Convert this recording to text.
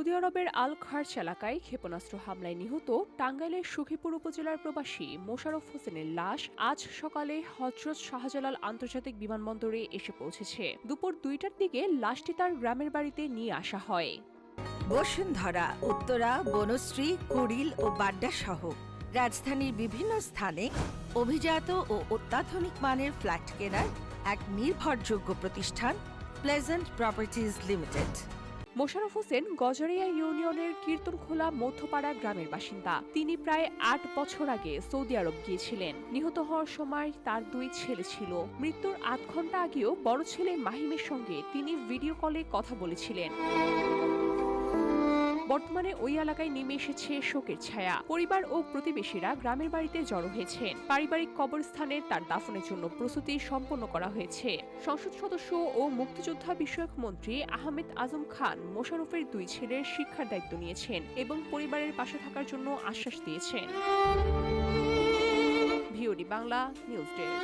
Saudi আরবের আল খার্চ এলাকায় ক্ষেপণাস্ত্র হামলায় নিহত টাঙ্গাইলের সখীপুর উপজেলার প্রবাসী মোশাররফ হোসেনের লাশ আজ সকালে হযরত শাহজালাল আন্তর্জাতিক বিমানবন্দরে এসে পৌঁছেছে। দুপুর 2টার দিকে লাশটি তার গ্রামের বাড়িতে নিয়ে আসা হয়। বসুন্ধরা, উত্তরা, বনশ্রী, কুড়িল ও বাড্ডা সহ রাজধানীর বিভিন্ন স্থানে অভিজাত ও অত্যাধুনিক মানের ফ্ল্যাট কেনার এক নির্ভরযোগ্য প্রতিষ্ঠান pleasant properties limited. Mosharraf Hossain Gazaria ইউনিয়নের কীর্তনখোলা মধ্যপাড়া গ্রামের বাসিন্দা। তিনি প্রায় 8 বছর আগে সৌদি আরব গিয়েছিলেন। নিহত হওয়ার সময় তার 2 ছেলে ছিল। মৃত্যুর 8 ঘন্টা আগেও বড় ছেলে মাহিমের সঙ্গে তিনি ভিডিও কলে কথা বলেছিলেন। বর্তমানে ওই এলাকায় নেমে এসেছে শোকের ছায়া। পরিবার ও প্রতিবেশীরা গ্রামের বাড়িতে জড়ো হয়েছেন। পারিবারিক কবরস্থানে তার দাফনের জন্য প্রস্তুতি সম্পন্ন করা হয়েছে। সংসদ সদস্য ও মুক্তিযোদ্ধা বিষয়ক মন্ত্রী আহমেদ আজম খান মোশাররফের 2 ছেলের শিক্ষার দায়িত্ব নিয়েছেন এবং পরিবারের পাশে থাকার জন্য আশ্বাস দিয়েছেন। VOD Bangla news desk.